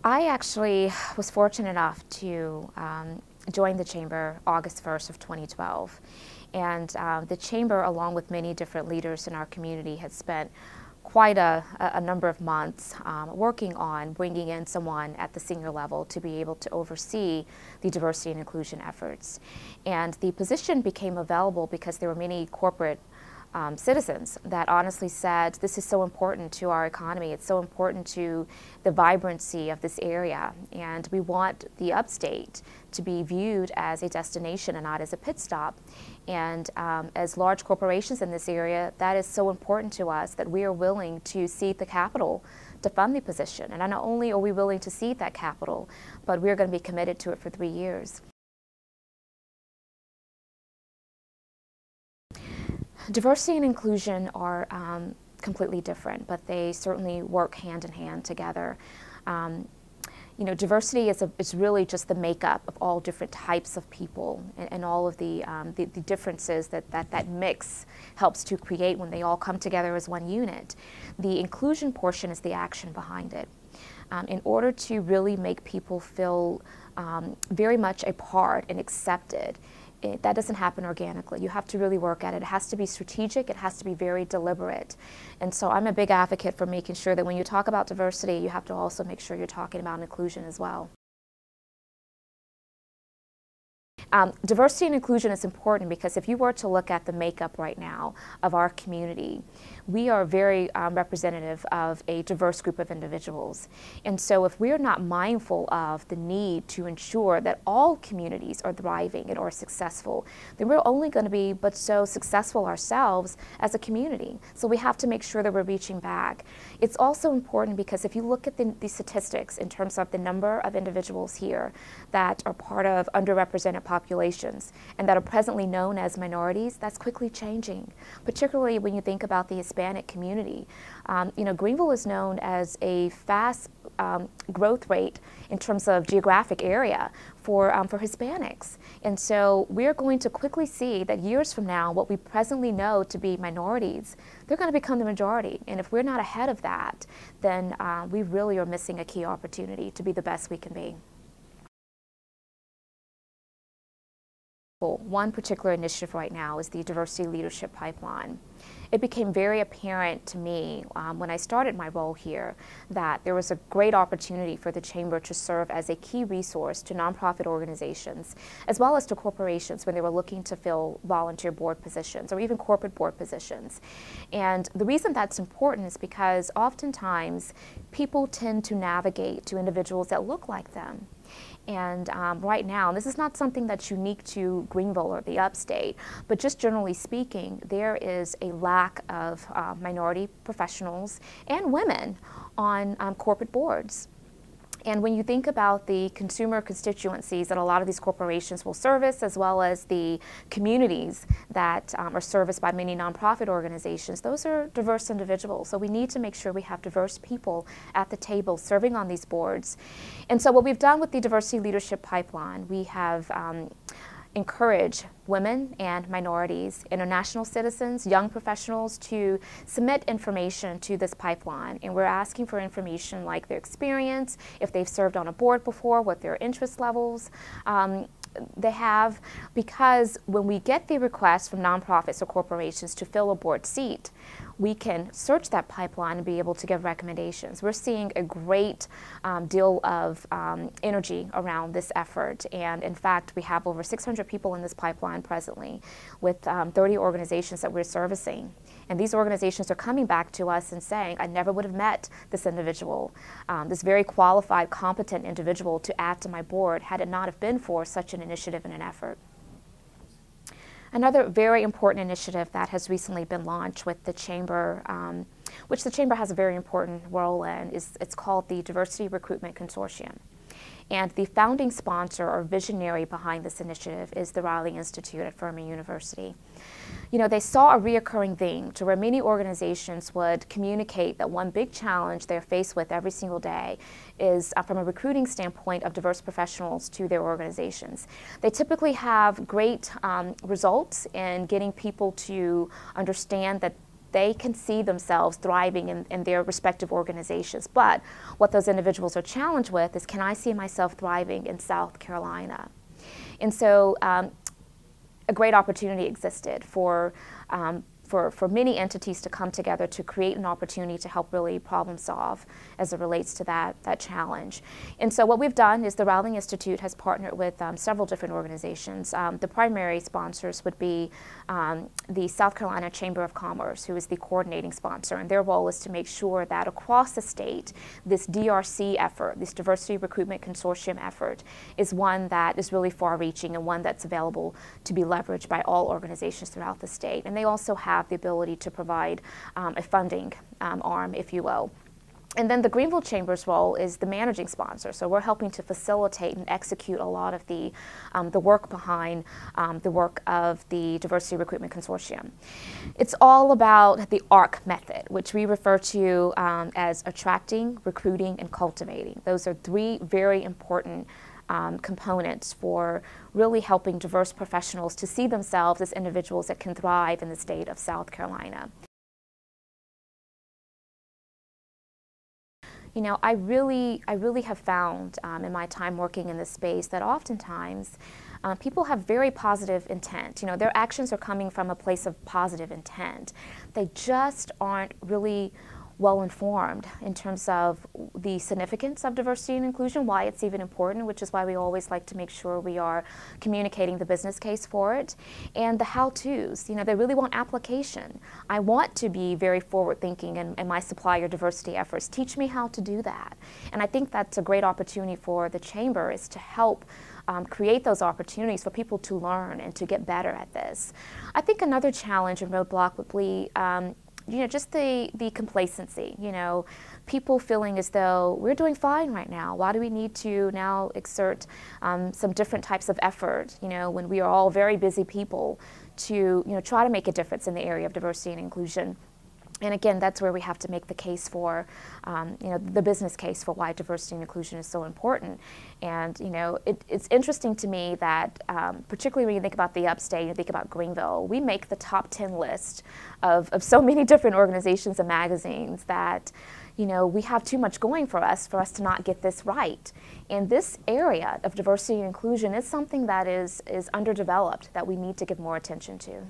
I actually was fortunate enough to join the Chamber August 1st of 2012. And the Chamber, along with many different leaders in our community, had spent quite a number of months working on bringing in someone at the senior level to be able to oversee the diversity and inclusion efforts. And the position became available because there were many corporate citizens that honestly said, this is so important to our economy, it's so important to the vibrancy of this area, and we want the upstate to be viewed as a destination and not as a pit stop. And as large corporations in this area, that is so important to us that we are willing to cede the capital to fund the position. And not only are we willing to cede that capital, but we're going to be committed to it for 3 years. Diversity and inclusion are completely different, but they certainly work hand in hand together. You know, diversity is really just the makeup of all different types of people and all of the differences that mix helps to create when they all come together as one unit. The inclusion portion is the action behind it. In order to really make people feel very much a part and accepted, that doesn't happen organically. You have to really work at it. It has to be strategic. It has to be very deliberate. And so I'm a big advocate for making sure that when you talk about diversity, you have to also make sure you're talking about inclusion as well. Diversity and inclusion is important because if you were to look at the makeup right now of our community, we are very representative of a diverse group of individuals. And so if we're not mindful of the need to ensure that all communities are thriving and are successful, then we're only going to be but so successful ourselves as a community. So we have to make sure that we're reaching back. It's also important because if you look at the statistics in terms of the number of individuals here that are part of underrepresented populations and that are presently known as minorities, that's quickly changing, particularly when you think about the Hispanic community. You know, Greenville is known as a fast growth rate in terms of geographic area for Hispanics. And so we're going to quickly see that years from now, what we presently know to be minorities, they're going to become the majority. And if we're not ahead of that, then we really are missing a key opportunity to be the best we can be. One particular initiative right now is the Diversity Leadership Pipeline. It became very apparent to me when I started my role here that there was a great opportunity for the Chamber to serve as a key resource to nonprofit organizations as well as to corporations when they were looking to fill volunteer board positions or even corporate board positions. And the reason that's important is because oftentimes people tend to navigate to individuals that look like them. And right now, this is not something that's unique to Greenville or the upstate, but just generally speaking, there is a lack of minority professionals and women on corporate boards. And when you think about the consumer constituencies that a lot of these corporations will service, as well as the communities that are serviced by many nonprofit organizations, those are diverse individuals. So we need to make sure we have diverse people at the table serving on these boards. And so what we've done with the Diversity Leadership Pipeline, we have encourage women and minorities, international citizens, young professionals to submit information to this pipeline. And we're asking for information like their experience, if they've served on a board before, what their interest levels they have, because when we get the requests from nonprofits or corporations to fill a board seat, we can search that pipeline and be able to give recommendations. We're seeing a great deal of energy around this effort, and in fact we have over 600 people in this pipeline presently with 30 organizations that we're servicing. And these organizations are coming back to us and saying, I never would have met this individual, this very qualified, competent individual to add to my board had it not have been for such an initiative and an effort. Another very important initiative that has recently been launched with the Chamber, which the Chamber has a very important role in, it's called the Diversity Recruitment Consortium. And the founding sponsor or visionary behind this initiative is the Riley Institute at Furman University. You know, they saw a reoccurring theme to where many organizations would communicate that one big challenge they're faced with every single day is from a recruiting standpoint of diverse professionals to their organizations. They typically have great results in getting people to understand that they can see themselves thriving in their respective organizations. But what those individuals are challenged with is, can I see myself thriving in South Carolina? And so a great opportunity existed for many entities to come together to create an opportunity to help really problem solve as it relates to that challenge. And so what we've done is the Rowling Institute has partnered with several different organizations. The primary sponsors would be the South Carolina Chamber of Commerce, who is the coordinating sponsor, and their role is to make sure that across the state, this DRC effort, this Diversity Recruitment Consortium effort, is one that is really far-reaching and one that's available to be leveraged by all organizations throughout the state. And they also have the ability to provide a funding arm, if you will. And then the Greenville Chamber's role is the managing sponsor. So we're helping to facilitate and execute a lot of the work behind the work of the Diversity Recruitment Consortium. It's all about the ARC method, which we refer to as attracting, recruiting, and cultivating. Those are three very important components for really helping diverse professionals to see themselves as individuals that can thrive in the state of South Carolina. You know, I really have found in my time working in this space that oftentimes people have very positive intent. You know, their actions are coming from a place of positive intent. They just aren't really well informed in terms of the significance of diversity and inclusion, why it's even important, which is why we always like to make sure we are communicating the business case for it, and the how-tos. You know, they really want application. I want to be very forward-thinking in my supplier diversity efforts. Teach me how to do that. And I think that's a great opportunity for the Chamber, is to help create those opportunities for people to learn and to get better at this. I think another challenge and roadblock would be you know, just the complacency, you know, people feeling as though we're doing fine right now. Why do we need to now exert some different types of effort, you know, when we are all very busy people to, you know, try to make a difference in the area of diversity and inclusion. And again, that's where we have to make the case for, you know, the business case for why diversity and inclusion is so important. And, you know, it's interesting to me that, particularly when you think about the upstate, you think about Greenville, we make the top 10 list of so many different organizations and magazines that, you know, we have too much going for us to not get this right. And this area of diversity and inclusion is something that is underdeveloped, that we need to give more attention to.